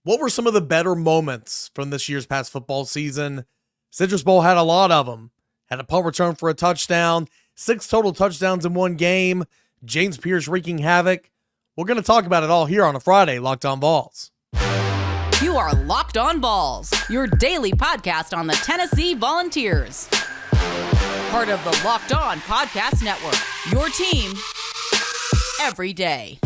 What were some of the better moments from this year's past football season? Citrus Bowl had a lot of them. Had a punt return for a touchdown, 6 total touchdowns in one game, James Pierce wreaking havoc. We're going to talk about it all here on a Friday, Locked On Vols. You are Locked On Vols, your daily podcast on the Tennessee Volunteers. Part of the Locked On Podcast Network, your team every day.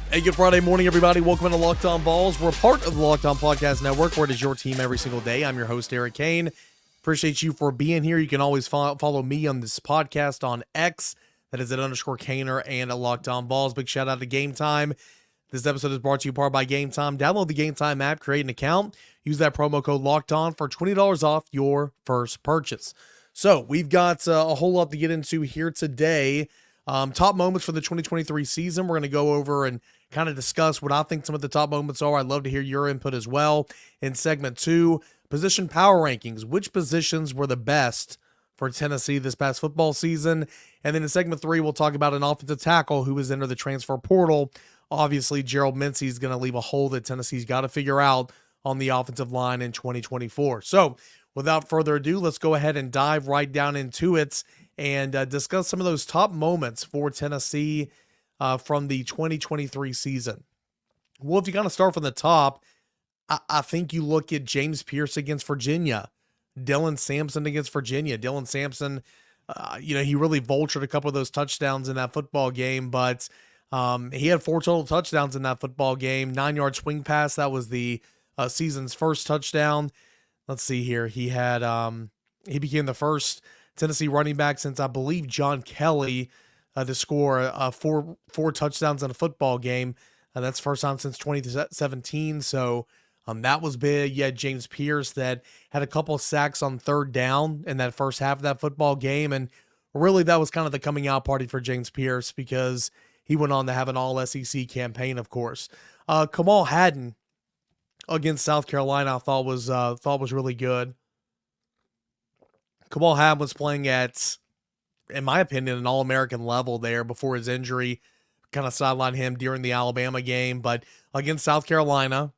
Hey, good Friday morning, everybody. Welcome to Locked On Vols. We're part of the Locked On Podcast Network, where it is your team every single day. I'm your host, Eric Kane. Appreciate you for being here. You can always follow me on this podcast on X. That is at _Kaner and at Locked On Vols. Big shout out to Game Time. This episode is brought to you part by Game Time. Download the Game Time app, create an account, use that promo code Locked On for $20 off your first purchase. So we've got a whole lot to get into here today. Top moments for the 2023 season. We're going to go over and kind of discuss what I think some of the top moments are. I'd love to hear your input as well. In segment 2, position power rankings. Which positions were the best for Tennessee this past football season? And then in segment 3, we'll talk about an offensive tackle who has entered the transfer portal. Obviously, Gerald Mincey is going to leave a hole that Tennessee's got to figure out on the offensive line in 2024. So without further ado, let's go ahead and dive right down into it and discuss some of those top moments for Tennessee from the 2023 season. Well, if you kind of start from the top, I think you look at James Pierce against Virginia, Dylan Sampson against Virginia. Dylan Sampson, he really vultured a couple of those touchdowns in that football game, but he had 4 total touchdowns in that football game. 9-yard swing pass, that was the season's first touchdown. Let's see here. He became the first Tennessee running back since, I believe, John Kelly to score four touchdowns in a football game. That's first time since 2017. So that was big. You had James Pierce that had a couple of sacks on third down in that first half of that football game. And really that was kind of the coming out party for James Pierce, because he went on to have an all-SEC campaign, of course. Kamal Hadden against South Carolina I thought was really good. Kamal Hadden was playing at, in my opinion, an All-American level there before his injury kind of sidelined him during the Alabama game. But against South Carolina,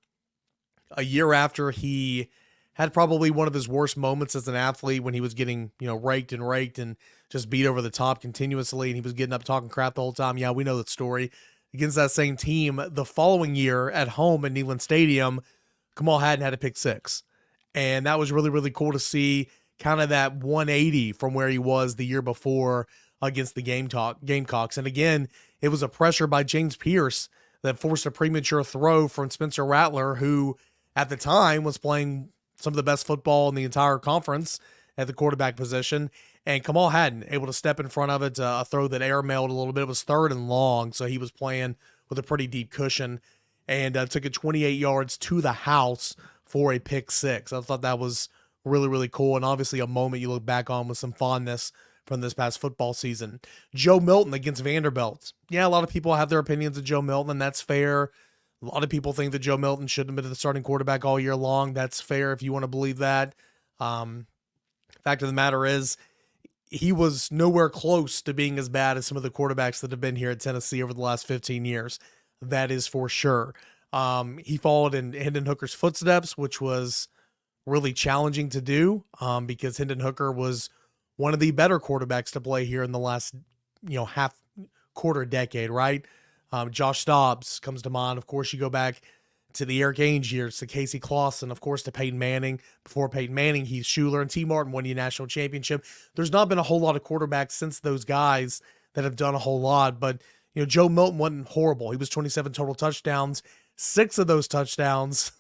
a year after he had probably one of his worst moments as an athlete, when he was getting, raked and just beat over the top continuously, and he was getting up talking crap the whole time. Yeah, we know that story. Against that same team, the following year at home in Neyland Stadium, Kamal Hadden had a pick 6. And that was really, really cool to see, kind of that 180 from where he was the year before against the Gamecocks. And again, it was a pressure by James Pierce that forced a premature throw from Spencer Rattler, who at the time was playing some of the best football in the entire conference at the quarterback position. And Kamal Hadden able to step in front of it, a throw that airmailed a little bit. It was 3rd and long, so he was playing with a pretty deep cushion, and took it 28 yards to the house for a pick 6. I thought that was really, really cool, and obviously a moment you look back on with some fondness from this past football season. Joe Milton against Vanderbilt. Yeah, a lot of people have their opinions of Joe Milton, and that's fair. A lot of people think that Joe Milton shouldn't have been the starting quarterback all year long. That's fair if you want to believe that. Fact of the matter is, he was nowhere close to being as bad as some of the quarterbacks that have been here at Tennessee over the last 15 years. That is for sure. He followed in Hendon Hooker's footsteps, which was really challenging to do, because Hendon Hooker was one of the better quarterbacks to play here in the last, quarter decade, right? Josh Dobbs comes to mind. Of course, you go back to the Eric Ainge years, to Casey Clausen, of course, to Peyton Manning. Before Peyton Manning, Heath Schuler and T. Martin won the national championship. There's not been a whole lot of quarterbacks since those guys that have done a whole lot, but Joe Milton wasn't horrible. He was 27 total touchdowns. 6 of those touchdowns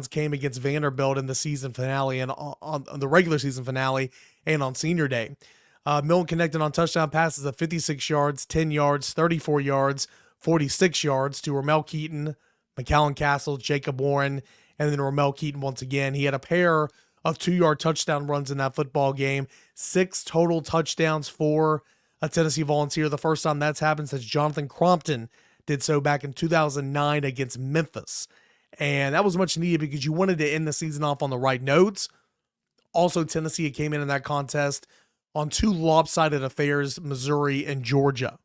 came against Vanderbilt in the season finale and on the regular season finale and on senior day. Milton connected on touchdown passes of 56 yards, 10 yards, 34 yards, 46 yards to Ramel Keaton, McCallum Castle, Jacob Warren, and then Ramel Keaton once again. He had a pair of 2-yard touchdown runs in that football game. 6 total touchdowns for a Tennessee Volunteer. The first time that's happened since Jonathan Crompton did so back in 2009 against Memphis. And that was much needed, because you wanted to end the season off on the right notes. Also, Tennessee came in that contest on two lopsided affairs, Missouri and Georgia.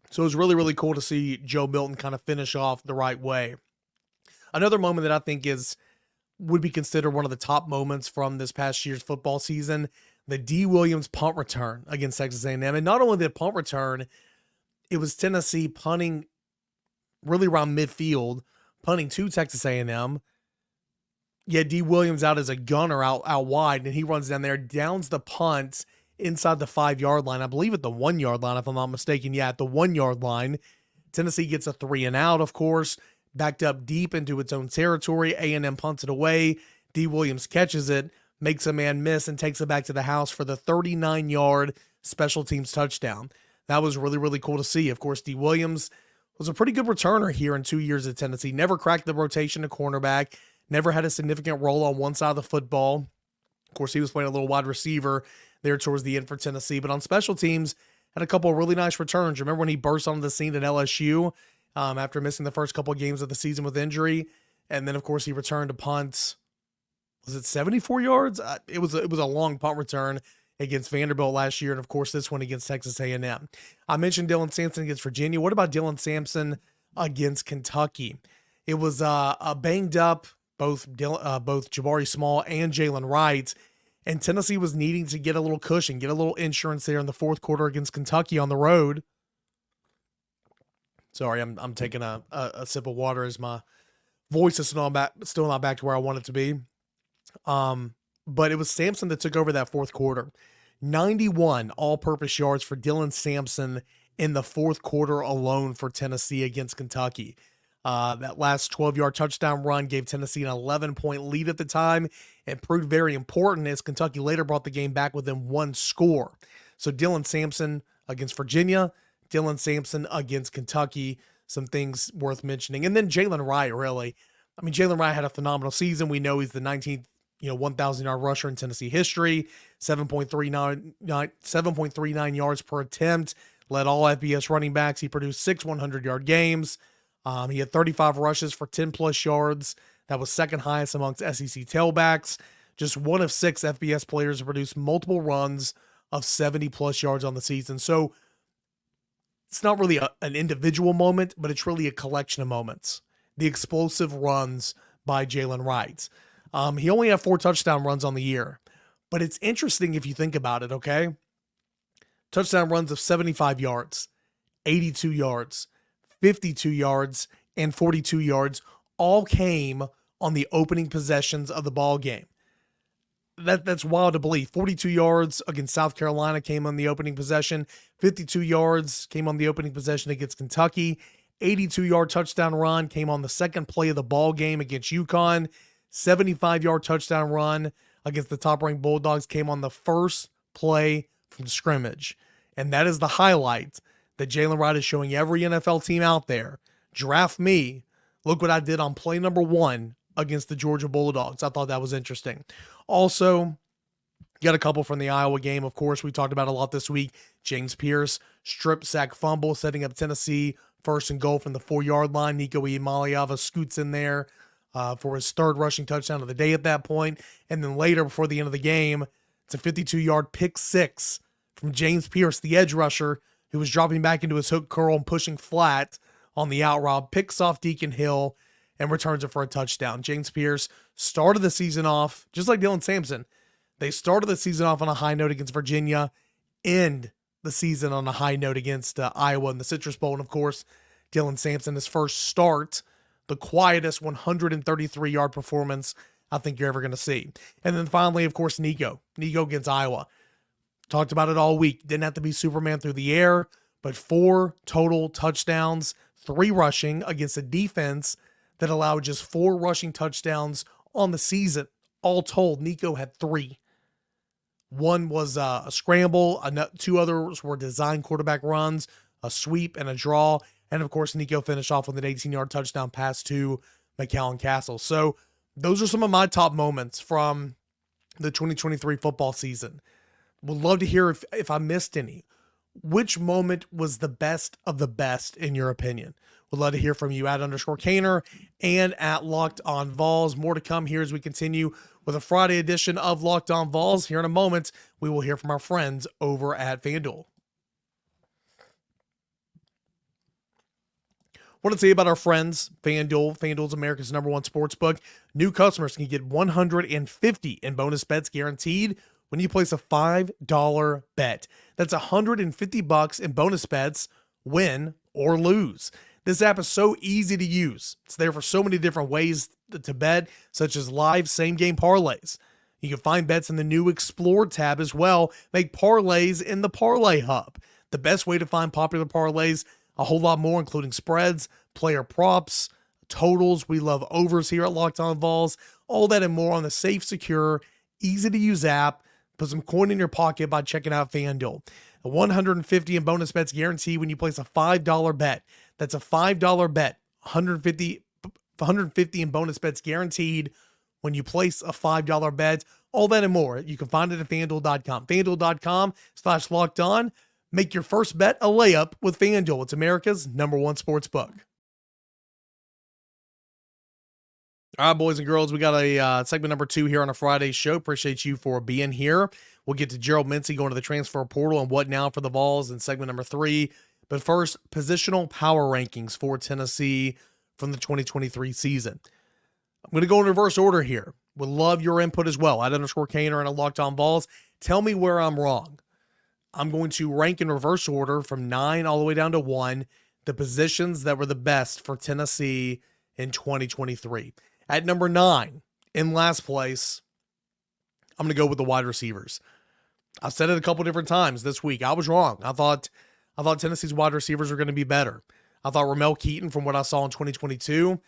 So it was really, really cool to see Joe Milton kind of finish off the right way. Another moment that I think would be considered one of the top moments from this past year's football season, the D. Williams punt return against Texas A&M. And not only the punt return, it was Tennessee punting really around midfield, punting to Texas A&M. Yeah, D. Williams out as a gunner out wide, and he runs down there, downs the punt inside the 5-yard line. I believe at the 1-yard line, if I'm not mistaken. Yeah, at the 1-yard line. Tennessee gets a 3 and out, of course, backed up deep into its own territory. A&M punts it away. D. Williams catches it, makes a man miss, and takes it back to the house for the 39-yard special teams touchdown. That was really, really cool to see. Of course, D. Williams was a pretty good returner here in 2 years at Tennessee. Never cracked the rotation to cornerback. Never had a significant role on one side of the football. Of course, he was playing a little wide receiver there towards the end for Tennessee. But on special teams, had a couple of really nice returns. Remember when he burst onto the scene at LSU after missing the first couple of games of the season with injury? And then, of course, he returned to punt. Was it 74 yards? It was a long punt return against Vanderbilt last year. And, of course, this one against Texas A&M. I mentioned Dylan Sampson against Virginia. What about Dylan Sampson against Kentucky? It was a banged up both Jabari Small and Jaylen Wright, and Tennessee was needing to get a little cushion, get a little insurance there in the fourth quarter against Kentucky on the road. Sorry, I'm taking a sip of water as my voice is still not back to where I want it to be. But it was Sampson that took over that fourth quarter. 91 all-purpose yards for Dylan Sampson in the fourth quarter alone for Tennessee against Kentucky. That last 12-yard touchdown run gave Tennessee an 11-point lead at the time and proved very important as Kentucky later brought the game back within one score. So Dylan Sampson against Virginia, Dylan Sampson against Kentucky, some things worth mentioning. And then Jaylen Wright, really. I mean, Jaylen Wright had a phenomenal season. We know he's the 19th 1,000-yard rusher in Tennessee history, 7.39 yards per attempt, led all FBS running backs. He produced 6 100-yard games. He had 35 rushes for 10-plus yards. That was second highest amongst SEC tailbacks. Just one of 6 FBS players to produce multiple runs of 70-plus yards on the season. So it's not really an individual moment, but it's really a collection of moments. The explosive runs by Jaylen Wright. He only had 4 touchdown runs on the year, but it's interesting if you think about it, okay? Touchdown runs of 75 yards, 82 yards, 52 yards, and 42 yards all came on the opening possessions of the ball game. That's wild to believe. 42 yards against South Carolina came on the opening possession. 52 yards came on the opening possession against Kentucky. 82-yard touchdown run came on the second play of the ball game against UConn. 75-yard touchdown run against the top-ranked Bulldogs came on the first play from scrimmage. And that is the highlight that Jaylen Wright is showing every NFL team out there. Draft me. Look what I did on play number 1 against the Georgia Bulldogs. I thought that was interesting. Also, got a couple from the Iowa game. Of course, we talked about a lot this week. James Pierce, strip sack fumble, setting up Tennessee first and goal from the 4-yard line. Nico Iamaleava scoots in there for his 3rd rushing touchdown of the day at that point. And then later, before the end of the game, it's a 52-yard pick 6 from James Pierce, the edge rusher, who was dropping back into his hook curl and pushing flat on the out route, picks off Deacon Hill and returns it for a touchdown. James Pierce started the season off, just like Dylan Sampson. They started the season off on a high note against Virginia, end the season on a high note against Iowa in the Citrus Bowl. And, of course, Dylan Sampson, his first start, the quietest 133-yard performance I think you're ever going to see. And then finally, of course, Nico against Iowa. Talked about it all week. Didn't have to be Superman through the air, but 4 total touchdowns, 3 rushing against a defense that allowed just 4 rushing touchdowns on the season. All told, Nico had 3. One was a scramble. 2 others were design quarterback runs, a sweep, and a draw. And, of course, Nico finished off with an 18-yard touchdown pass to McAllen Castle. So those are some of my top moments from the 2023 football season. Would love to hear if I missed any. Which moment was the best of the best in your opinion? Would love to hear from you at _Kaner and at Locked On Vols. More to come here as we continue with a Friday edition of Locked On Vols. Here in a moment, we will hear from our friends over at FanDuel. Want to tell you about our friends, FanDuel. FanDuel's America's #1 sportsbook. New customers can get $150 in bonus bets guaranteed when you place a $5 bet. That's $150 in bonus bets, win or lose. This app is so easy to use. It's there for so many different ways to bet, such as live same-game parlays. You can find bets in the new Explore tab as well. Make parlays in the Parlay Hub. The best way to find popular parlays, a whole lot more, including spreads, player props, totals. We love overs here at Locked On Vols. All that and more on the safe, secure, easy-to-use app. Put some coin in your pocket by checking out FanDuel. A $150 in bonus bets guaranteed when you place a $5 bet. That's a $5 bet. $150 in bonus bets guaranteed when you place a $5 bet. All that and more. You can find it at FanDuel.com. FanDuel.com/lockedon. Make your first bet a layup with FanDuel. It's America's #1 sportsbook. All right, boys and girls, we got a segment number 2 here on a Friday show. Appreciate you for being here. We'll get to Gerald Mincey going to the transfer portal and what now for the Vols in segment number 3. But first, positional power rankings for Tennessee from the 2023 season. I'm going to go in reverse order here. Would love your input as well. @_Kaner and a Locked On Vols. Tell me where I'm wrong. I'm going to rank in reverse order from 9 all the way down to 1, the positions that were the best for Tennessee in 2023. At number 9, in last place, I'm going to go with the wide receivers. I've said it a couple different times this week. I was wrong. I thought Tennessee's wide receivers were going to be better. I thought Ramel Keaton, from what I saw in 2022,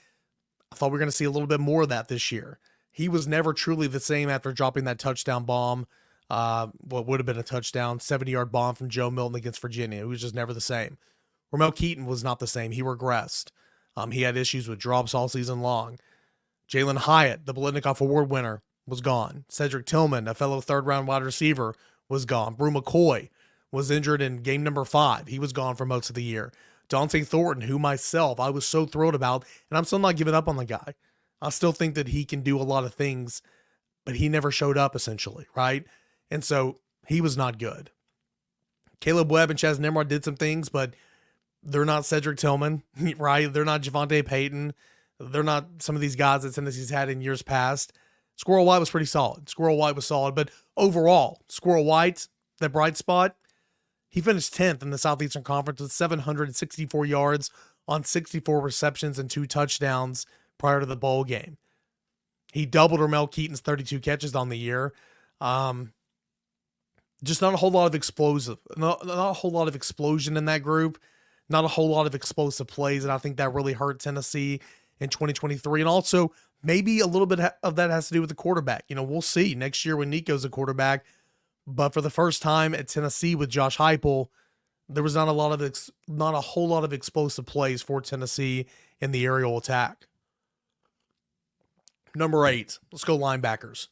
I thought we were going to see a little bit more of that this year. He was never truly the same after dropping that touchdown bomb. What would have been a touchdown, 70-yard bomb from Joe Milton against Virginia. He was just never the same. Ramel Keaton was not the same. He regressed. He had issues with drops all season long. Jaylen Hyatt, the Biletnikoff Award winner, was gone. Cedric Tillman, a fellow third-round wide receiver, was gone. Brew McCoy was injured in game number 5. He was gone for most of the year. Dante Thornton, who myself I was so thrilled about, and I'm still not giving up on the guy. I still think that he can do a lot of things, but he never showed up, essentially, right? And so he was not good. Caleb Webb and Chaz Nimrod did some things, but they're not Cedric Tillman, right? They're not Javonte Payton. They're not some of these guys that Tennessee's had in years past. Squirrel White was pretty solid. Squirrel White was solid, but overall, Squirrel White, that bright spot, he finished 10th in the Southeastern Conference with 764 yards on 64 receptions and 2 touchdowns prior to the bowl game. He doubled Ramel Keaton's 32 catches on the year. Just not a whole lot of not a whole lot of explosion in that group. Not a whole lot of explosive plays, and I think that really hurt Tennessee in 2023. And also, maybe a little bit of that has to do with the quarterback. You know, we'll see next year when Nico's a quarterback. But for the first time at Tennessee with Josh Heupel, there was not a whole lot of explosive plays for Tennessee in the aerial attack. Number 8, let's go linebackers.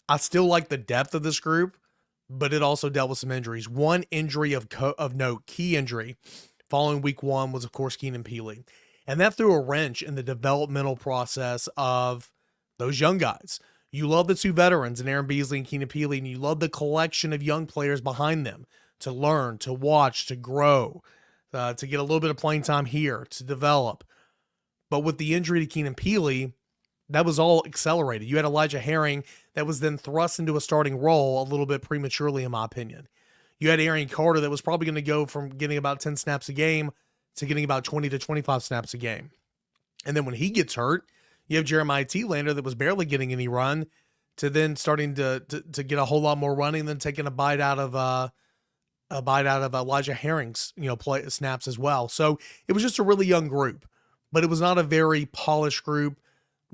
I still like the depth of this group, but it also dealt with some injuries. One injury of note, key injury, following week 1 was, of course, Keenan Peely. And that threw a wrench in the developmental process of those young guys. You love the 2 veterans in Aaron Beasley and Keenan Peely, and you love the collection of young players behind them to learn, to watch, to grow, to get a little bit of playing time here, to develop. But with the injury to Keenan Peely, that was all accelerated. You had Elijah Herring that was then thrust into a starting role a little bit prematurely, in my opinion. You had Arian Carter that was probably going to go from getting about 10 snaps a game to getting about 20 to 25 snaps a game. And then when he gets hurt, you have Jeremiah Telander that was barely getting any run to then starting to get a whole lot more running, and then taking a bite out of Elijah Herring's play snaps as well. So it was just a really young group, but it was not a very polished group.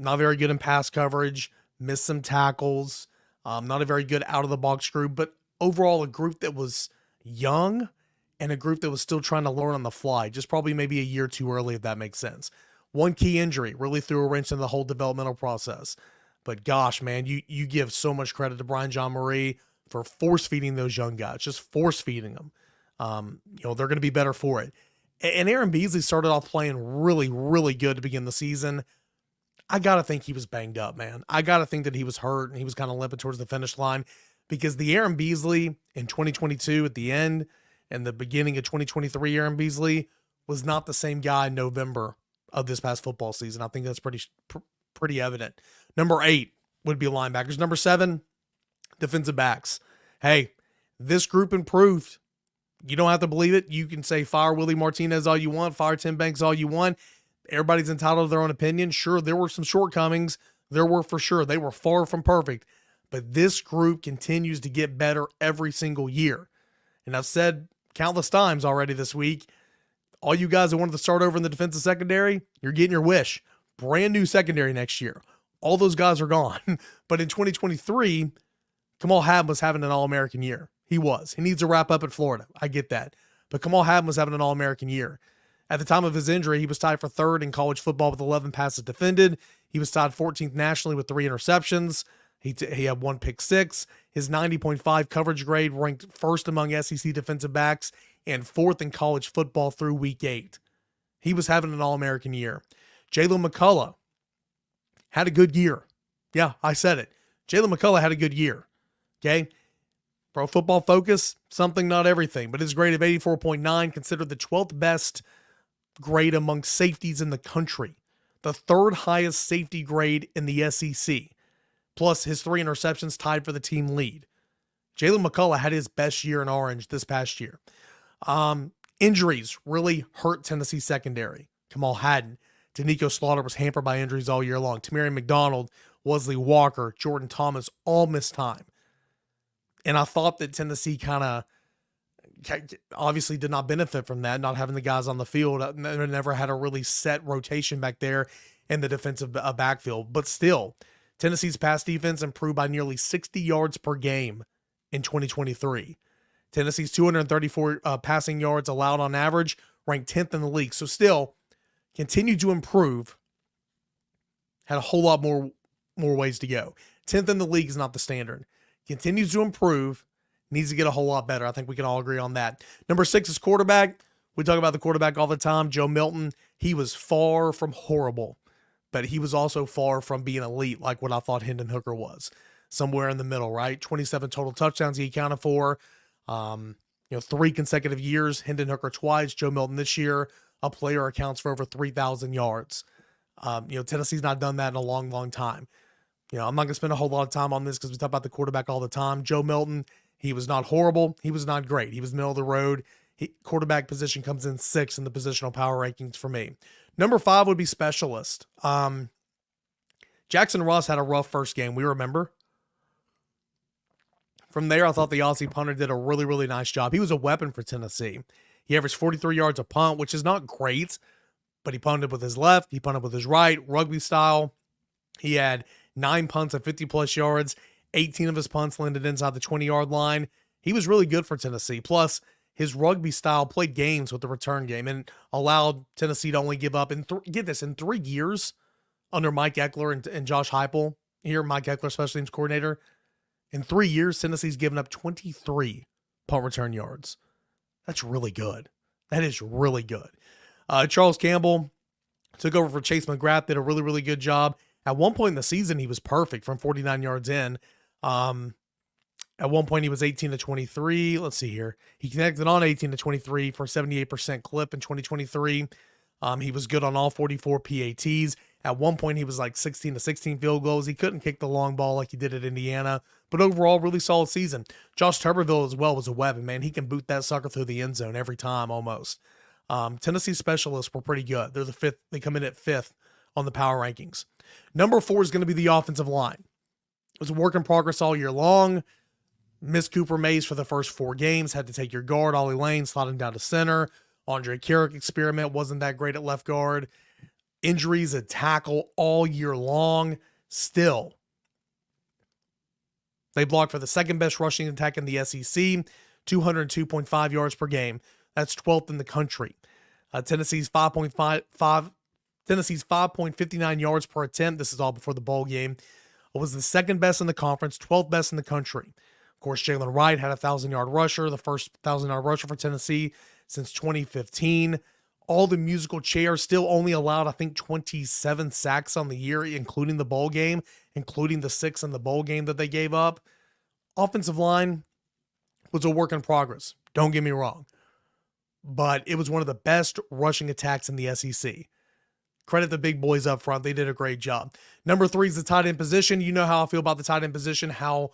Not very good in pass coverage, missed some tackles, not a very good out-of-the-box group, but overall a group that was young and a group that was still trying to learn on the fly, just probably maybe a year too early, if that makes sense. One key injury really threw a wrench in the whole developmental process. But gosh, man, you give so much credit to Brian John Marie for force-feeding those young guys, just force-feeding them. They're going to be better for it. And Aaron Beasley started off playing really, really good to begin the season. I got to think he was banged up, man. I got to think that he was hurt and he was kind of limping towards the finish line, because the Aaron Beasley in 2022 at the end and the beginning of 2023 Aaron Beasley was not the same guy in November of this past football season. I think that's pretty evident. Number 8 would be linebackers. Number 7, defensive backs. Hey, this group improved. You don't have to believe it. You can say fire Willie Martinez all you want, fire Tim Banks all you want. Everybody's entitled to their own opinion. Sure, there were some shortcomings. There were for sure. They were far from perfect. But this group continues to get better every single year. And I've said countless times already this week, all you guys that wanted to start over in the defensive secondary, you're getting your wish. Brand new secondary next year. All those guys are gone. But in 2023, Kamal Hamm was having an All-American year. He was. He needs to wrap up at Florida. I get that. But Kamal Hamm was having an All-American year. At the time of his injury, he was tied for 3rd in college football with 11 passes defended. He was tied 14th nationally with 3 interceptions. He had 1 pick 6. His 90.5 coverage grade ranked 1st among SEC defensive backs and 4th in college football through week 8. He was having an All-American year. Jaylen McCollough had a good year. Yeah, I said it. Jaylen McCollough had a good year. Okay? Pro Football Focus, something, not everything, but his grade of 84.9, considered the 12th best grade among safeties in the country. The 3rd highest safety grade in the SEC. Plus his 3 interceptions tied for the team lead. Jaylen McCollough had his best year in orange this past year. Injuries really hurt Tennessee secondary. Kamal Hadden. Danico Slaughter was hampered by injuries all year long. Tamarian McDonald, Wesley Walker, Jordan Thomas all missed time. And I thought that Tennessee kind of obviously did not benefit from that, not having the guys on the field. They never had a really set rotation back there in the defensive backfield. But still, Tennessee's pass defense improved by nearly 60 yards per game in 2023. Tennessee's 234 passing yards allowed on average, ranked 10th in the league. So still, continued to improve. Had a whole lot more ways to go. 10th in the league is not the standard. Continues to improve. Needs to get a whole lot better. I think we can all agree on that. Number 6 is quarterback. We talk about the quarterback all the time. Joe Milton, he was far from horrible, but he was also far from being elite like what I thought Hendon Hooker was. Somewhere in the middle, right? 27 total touchdowns he accounted for. 3 consecutive years. Hendon Hooker twice. Joe Milton this year. A player accounts for over 3,000 yards. Tennessee's not done that in a long, long time. I'm not going to spend a whole lot of time on this because we talk about the quarterback all the time. Joe Milton, he was not horrible. He was not great. He was middle of the road. Quarterback position comes in 6th in the positional power rankings for me. Number 5 would be specialist. Jackson Ross had a rough first game. We remember. From there, I thought the Aussie punter did a really, really nice job. He was a weapon for Tennessee. He averaged 43 yards a punt, which is not great, but he punted with his left. He punted with his right, rugby style. He had 9 punts at 50-plus yards. 18 of his punts landed inside the 20-yard line. He was really good for Tennessee. Plus, his rugby style played games with the return game and allowed Tennessee to only give up, in 3 years under Mike Eckler and Josh Heupel, here Mike Eckler, special teams coordinator. In 3 years, Tennessee's given up 23 punt return yards. That's really good. That is really good. Charles Campbell took over for Chase McGrath, did a really, really good job. At one point in the season, he was perfect from 49 yards in. At one point, he was 18 to 23. Let's see here. He connected on 18 to 23 for a 78% clip in 2023. He was good on all 44 PATs. At one point, he was like 16 to 16 field goals. He couldn't kick the long ball like he did at Indiana, but overall, really solid season. Josh Tuberville as well was a weapon, man. He can boot that sucker through the end zone every time almost. Tennessee specialists were pretty good. They're the 5th. They come in at 5th on the power rankings. Number 4 is going to be the offensive line. It was a work in progress all year long. Missed Cooper Mays for the first 4 games. Had to take your guard, Ollie Lane, slot him down to center. Andre Carrick experiment wasn't that great at left guard. Injuries at tackle all year long. Still, they blocked for the 2nd best rushing attack in the SEC, 202.5 yards per game. That's 12th in the country. Tennessee's 5.59 yards per attempt. This is all before the bowl game. It was the 2nd best in the conference, 12th best in the country. Of course, Jaylen Wright had a 1,000-yard rusher, the first 1,000-yard rusher for Tennessee since 2015. all the musical chairs, still only allowed, I think, 27 sacks on the year, including the bowl game, including the 6 in the bowl game that they gave up. Offensive line was a work in progress. Don't get me wrong. But it was one of the best rushing attacks in the SEC. Credit the big boys up front. They did a great job. Number 3 is the tight end position. You know how I feel about the tight end position, how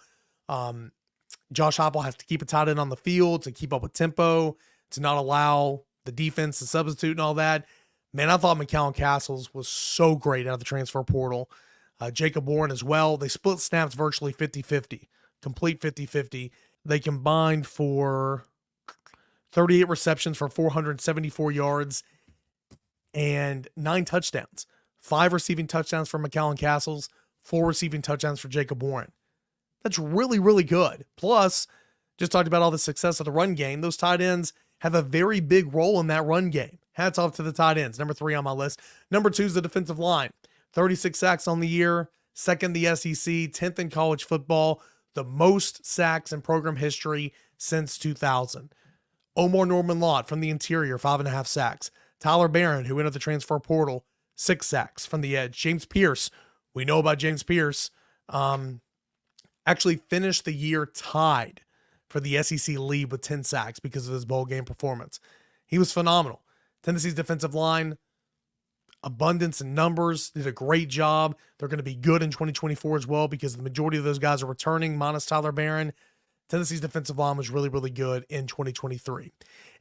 Josh Heupel has to keep a tight end on the field to keep up with tempo, to not allow the defense to substitute and all that. Man, I thought McCallum Castles was so great out of the transfer portal. Jacob Warren as well. They split snaps virtually 50-50, complete 50-50. They combined for 38 receptions for 474 yards and 9 touchdowns. 5 receiving touchdowns for McCallum Castles, 4 receiving touchdowns for Jacob Warren. That's really, really good. Plus, just talked about all the success of the run game. Those tight ends have a very big role in that run game. Hats off to the tight ends. Number 3 on my list. Number 2 is the defensive line. 36 sacks on the year, 2nd in the SEC, 10th in college football, the most sacks in program history since 2000. Omar Norman-Lott from the interior, 5.5 sacks. Tyler Barron, who entered the transfer portal, 6 sacks from the edge. James Pierce, we know about James Pierce, actually finished the year tied for the SEC lead with 10 sacks because of his bowl game performance. He was phenomenal. Tennessee's defensive line, abundance in numbers, did a great job. They're going to be good in 2024 as well because the majority of those guys are returning, minus Tyler Barron. Tennessee's defensive line was really, really good in 2023.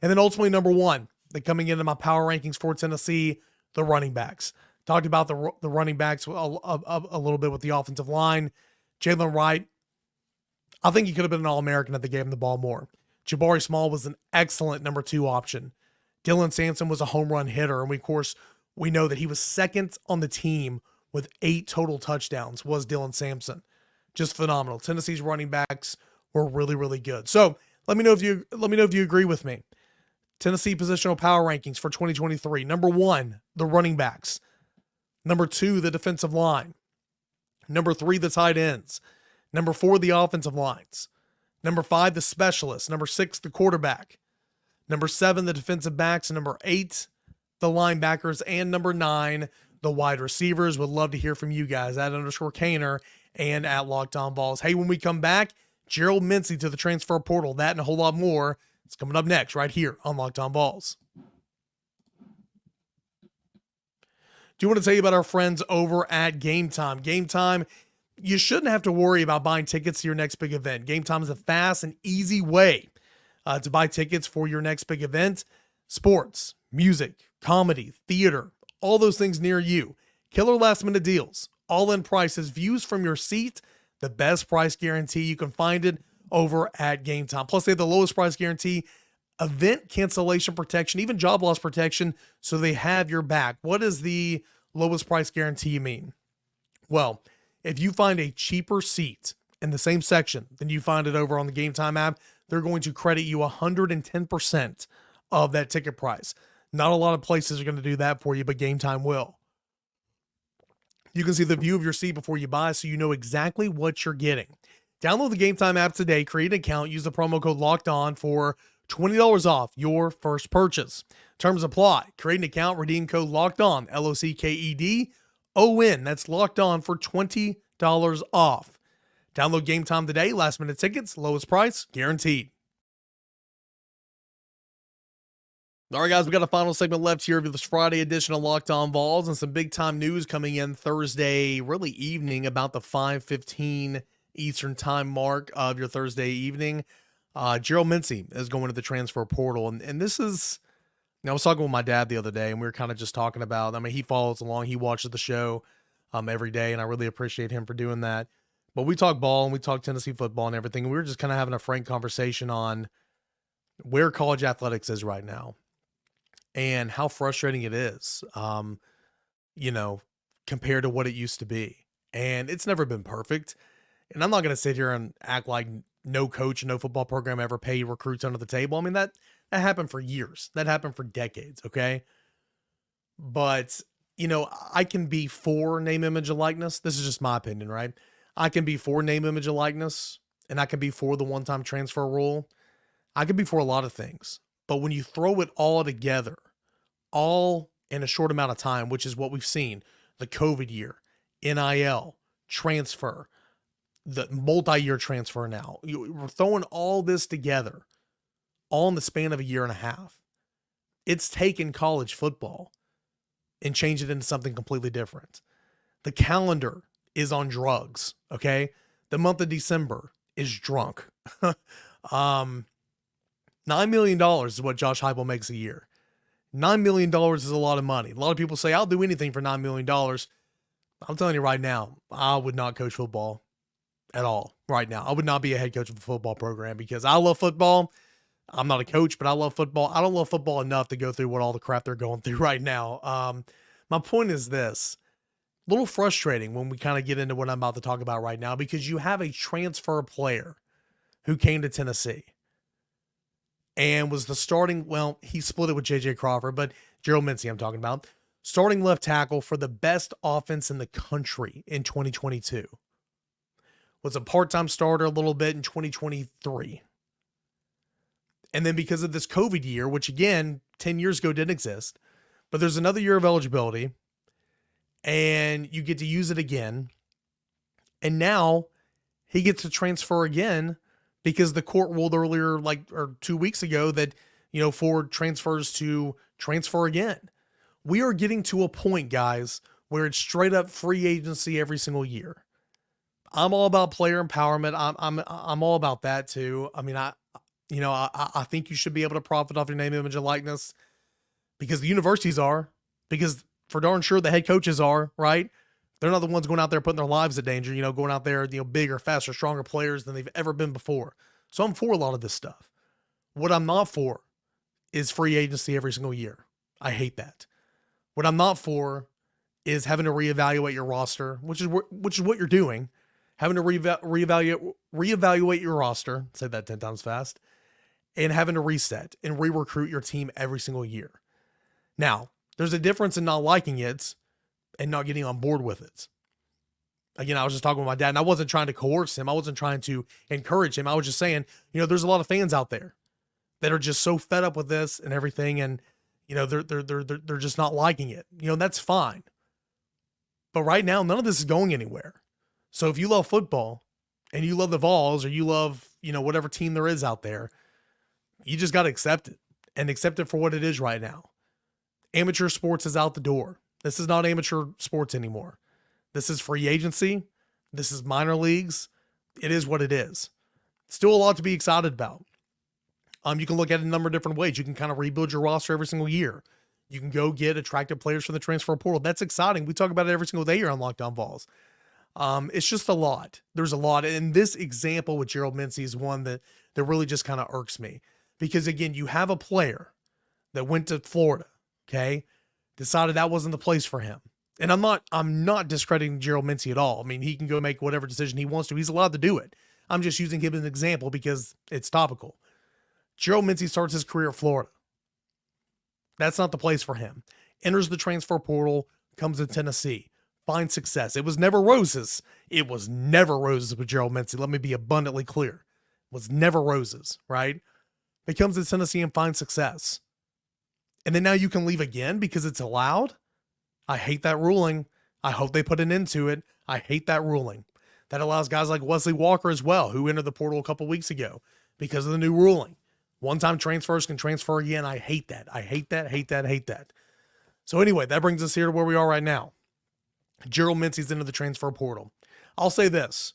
And then ultimately, number 1, coming into my power rankings for Tennessee, the running backs. Talked about the running backs a little bit with the offensive line. Jaylen Wright, I think he could have been an All-American if they gave him the ball more. Jabari Small was an excellent number 2 option. Dylan Sampson was a home run hitter, and we know that he was 2nd on the team with 8 total touchdowns was Dylan Sampson. Just phenomenal. Tennessee's running backs were really, really good. So let me know if you agree with me. Tennessee positional power rankings for 2023. Number 1, the running backs. Number 2, the defensive line. Number 3, the tight ends. Number 4, the offensive lines. Number 5, the specialists. Number 6, the quarterback. Number 7, the defensive backs. Number 8, the linebackers. And number 9, the wide receivers. Would love to hear from you guys at _Kaner and at Locked On Balls. Hey, when we come back, Gerald Mincey to the transfer portal. That and a whole lot more. It's coming up next right here on Locked On Balls. Do you want to tell you about our friends over at Game Time? Game Time, you shouldn't have to worry about buying tickets to your next big event. Game Time is a fast and easy way to buy tickets for your next big event. Sports, music, comedy, theater, all those things near you. Killer last minute deals, all-in prices, views from your seat, the best price guarantee. You can find it over at Game Time. Plus, they have the lowest price guarantee, event cancellation protection, even job loss protection, so they have your back. What does the lowest price guarantee mean? Well, if you find a cheaper seat in the same section than you find it over on the Game Time app, they're going to credit you 110% of that ticket price. Not a lot of places are going to do that for you, but Game Time will. You can see the view of your seat before you buy, so you know exactly what you're getting. Download the Game Time app today, create an account, use the promo code LOCKEDON for $20 off your first purchase. Terms apply. Create an account, redeem code LOCKEDON, LOCKEDON. That's Locked On for $20 off. Download Game Time today. Last minute tickets, lowest price, guaranteed. All right, guys, we got a final segment left here of this Friday edition of Locked On Vols and some big-time news coming in Thursday, really evening, about the 5:15 Eastern time mark of your Thursday evening. Gerald Mincey is going to the transfer portal, and this is, I was talking with my dad the other day, and we were kind of just talking about, he follows along, he watches the show every day, and I really appreciate him for doing that. But we talk ball, and we talk Tennessee football and everything, and we were just kind of having a frank conversation on where college athletics is right now and how frustrating it is, compared to what it used to be. And it's never been perfect. And I'm not going to sit here and act like no coach and no football program ever paid recruits under the table. That happened for years. That happened for decades, okay? But, I can be for name, image, and likeness. This is just my opinion, right? I can be for name, image, and likeness, and I can be for the one-time transfer rule. I can be for a lot of things. But when you throw it all together, all in a short amount of time, which is what we've seen. The COVID year, NIL, transfer, the multi-year transfer now. We're throwing all this together, all in the span of a year and a half. It's taken college football and changed it into something completely different. The calendar is on drugs, okay? The month of December is drunk. $9 million is what Josh Heupel makes a year. $9 million is a lot of money. A lot of people say, I'll do anything for $9 million. I'm telling you right now, I would not coach football at all right now. I would not be a head coach of a football program because I love football. I'm not a coach, but I love football. I don't love football enough to go through what all the crap they're going through right now. My point is this. A little frustrating when we kind of get into what I'm about to talk about right now because you have a transfer player who came to Tennessee and was the starting, well, he split it with J.J. Crawford, but Gerald Mincey I'm talking about, starting left tackle for the best offense in the country in 2022. Was a part-time starter a little bit in 2023. And then because of this COVID year, which again, 10 years ago didn't exist, but there's another year of eligibility and you get to use it again. And now he gets to transfer again because the court ruled earlier, or 2 weeks ago that, for transfers to transfer again. We are getting to a point, guys, where it's straight up free agency every single year. I'm all about player empowerment. I'm all about that too. I mean, I think you should be able to profit off your name, image, and likeness because the universities are, because for darn sure the head coaches are, right? They're not the ones going out there putting their lives in danger, going out there, bigger, faster, stronger players than they've ever been before. So I'm for a lot of this stuff. What I'm not for is free agency every single year. I hate that. What I'm not for is having to reevaluate your roster, which is what you're doing. Having to reevaluate your roster, say that 10 times fast, and having to reset and re-recruit your team every single year. Now, there's a difference in not liking it and not getting on board with it. Again, I was just talking with my dad, and I wasn't trying to coerce him. I wasn't trying to encourage him. I was just saying, there's a lot of fans out there that are just so fed up with this and everything, and they're just not liking it. That's fine. But right now, none of this is going anywhere. So if you love football and you love the Vols or you love, whatever team there is out there, you just got to accept it and accept it for what it is right now. Amateur sports is out the door. This is not amateur sports anymore. This is free agency. This is minor leagues. It is what it is. Still a lot to be excited about. You can look at it a number of different ways. You can kind of rebuild your roster every single year. You can go get attractive players from the transfer portal. That's exciting. We talk about it every single day here on Locked On Vols. It's just a lot. There's a lot. And this example with Gerald Mincey is one that really just kind of irks me. Because again, you have a player that went to Florida, okay? Decided that wasn't the place for him. And I'm not discrediting Gerald Mincey at all. I mean, he can go make whatever decision he wants to. He's allowed to do it. I'm just using him as an example because it's topical. Gerald Mincey starts his career at Florida. That's not the place for him. Enters the transfer portal, comes to Tennessee, finds success. It was never roses. It was never roses with Gerald Mincey. Let me be abundantly clear. It was never roses, right? He comes to Tennessee and finds success. And then now you can leave again because it's allowed? I hate that ruling. I hope they put an end to it. I hate that ruling. That allows guys like Wesley Walker as well, who entered the portal a couple weeks ago because of the new ruling. One-time transfers can transfer again. I hate that. I hate that, hate that, hate that. So anyway, that brings us here to where we are right now. Gerald Mincey's into the transfer portal. I'll say this.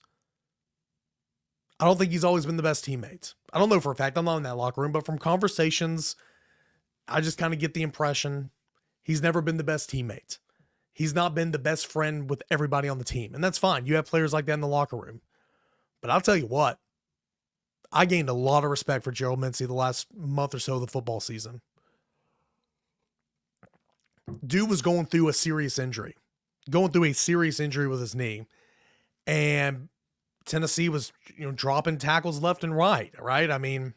I don't think he's always been the best teammate. I don't know for a fact. I'm not in that locker room, but from conversations, I just kind of get the impression he's never been the best teammate. He's not been the best friend with everybody on the team. And that's fine. You have players like that in the locker room. But I'll tell you what, I gained a lot of respect for Gerald Mincey the last month or so of the football season. Dude was going through a serious injury with his knee. And Tennessee was, dropping tackles left and right. I mean,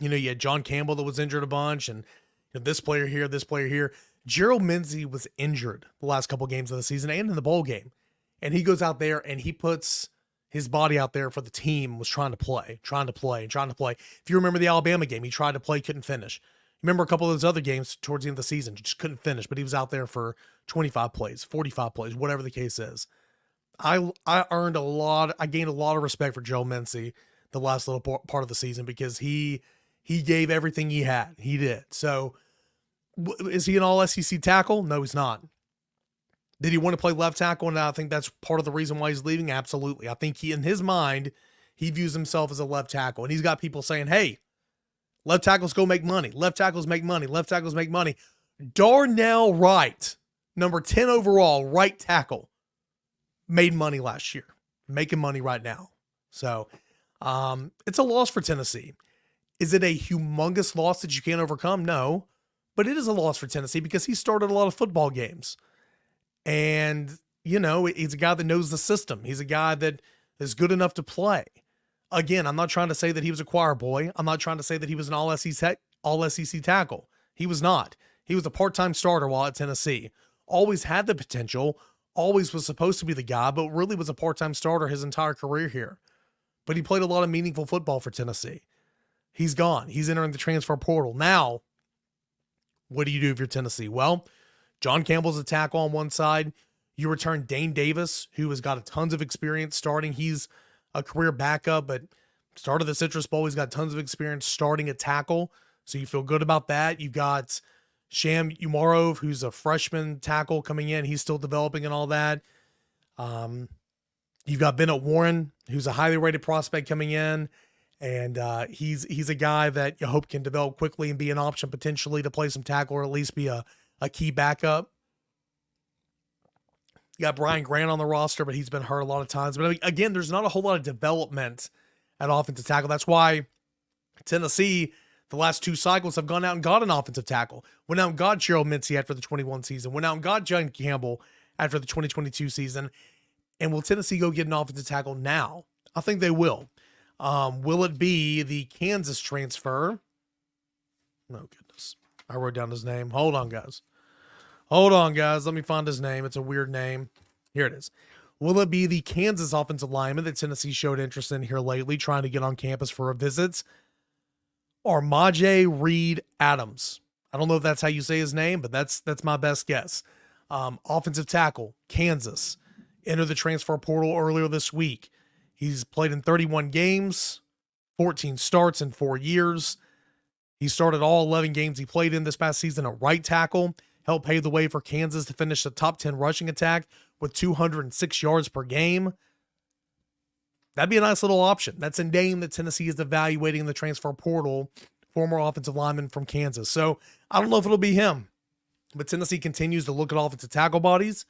you had John Campbell that was injured a bunch and this player here, this player here. Gerald Mincey was injured the last couple games of the season and in the bowl game. And he goes out there and he puts his body out there for the team, was trying to play. If you remember the Alabama game, he tried to play, couldn't finish. Remember a couple of those other games towards the end of the season, just couldn't finish, but he was out there for 25 plays, 45 plays, whatever the case is. I gained a lot of respect for Gerald Mincey the last little part of the season because he gave everything he had. He did. So is he an all SEC tackle? No, he's not. Did he want to play left tackle? And I think that's part of the reason why he's leaving. Absolutely. I think in his mind, he views himself as a left tackle, and he's got people saying, hey, left tackles go make money. Left tackles make money. Left tackles make money. Darnell Wright, number 10 overall, right tackle, made money last year, making money right now. So it's a loss for Tennessee. Is it a humongous loss that you can't overcome? No, but it is a loss for Tennessee because he started a lot of football games. And, he's a guy that knows the system. He's a guy that is good enough to play. Again, I'm not trying to say that he was a choir boy. I'm not trying to say that he was an all SEC tackle. He was not. He was a part-time starter while at Tennessee. Always had the potential, always was supposed to be the guy, but really was a part-time starter his entire career here. But he played a lot of meaningful football for Tennessee. He's gone. He's entering the transfer portal. Now, what do you do if you're Tennessee? Well, John Campbell's a tackle on one side. You return Dane Davis, who has got tons of experience starting. He's a career backup, but started the Citrus Bowl. He's got tons of experience starting at tackle. So you feel good about that. You've got Sham Umarov, who's a freshman tackle coming in. He's still developing and all that. You've got Bennett Warren, who's a highly rated prospect coming in. And he's a guy that you hope can develop quickly and be an option potentially to play some tackle or at least be a key backup. You got Brian Grant on the roster, but he's been hurt a lot of times. But again, there's not a whole lot of development at offensive tackle. That's why Tennessee, the last two cycles, have gone out and got an offensive tackle. Went out and got Gerald Mincey after the 21 season. Went out and got John Campbell after the 2022 season. And will Tennessee go get an offensive tackle now? I think they will. Will it be the Kansas transfer? Oh, goodness. I wrote down his name. Hold on, guys. Let me find his name. It's a weird name. Here it is. Will it be the Kansas offensive lineman that Tennessee showed interest in here lately, trying to get on campus for a visit? Or Majay Reed Adams? I don't know if that's how you say his name, but that's my best guess. Offensive tackle, Kansas. Entered the transfer portal earlier this week. He's played in 31 games, 14 starts in 4 years. He started all 11 games he played in this past season at right tackle. Helped pave the way for Kansas to finish the top 10 rushing attack with 206 yards per game. That'd be a nice little option. That's a name that Tennessee is evaluating in the transfer portal, former offensive lineman from Kansas. So I don't know if it'll be him, but Tennessee continues to look at offensive tackle bodies.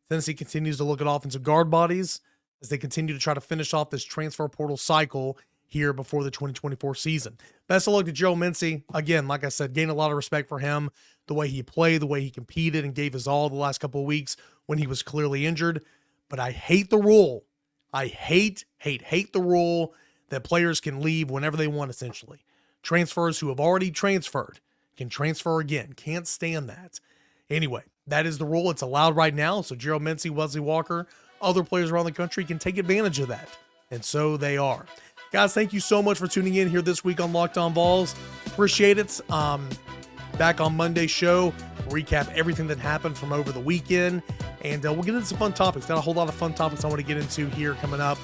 Tennessee continues to look at offensive guard bodies as they continue to try to finish off this transfer portal cycle here before the 2024 season. Best of luck to Joe Mincey. Again, like I said, gained a lot of respect for him, the way he played, the way he competed and gave his all the last couple of weeks when he was clearly injured. But I hate the rule. I hate the rule that players can leave whenever they want, essentially. Transfers who have already transferred can transfer again. Can't stand that. Anyway, that is the rule. It's allowed right now. So Gerald Mincey, Wesley Walker, other players around the country can take advantage of that. And so they are. Guys, thank you so much for tuning in here this week on Locked On Vols. Appreciate it. Back on Monday's show, recap everything that happened from over the weekend. And we'll get into some fun topics. Got a whole lot of fun topics I want to get into here coming up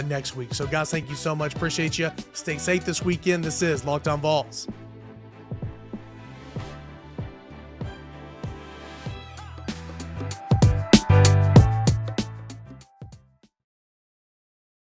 next week. So, guys, thank you so much. Appreciate you. Stay safe this weekend. This is Locked On Vols.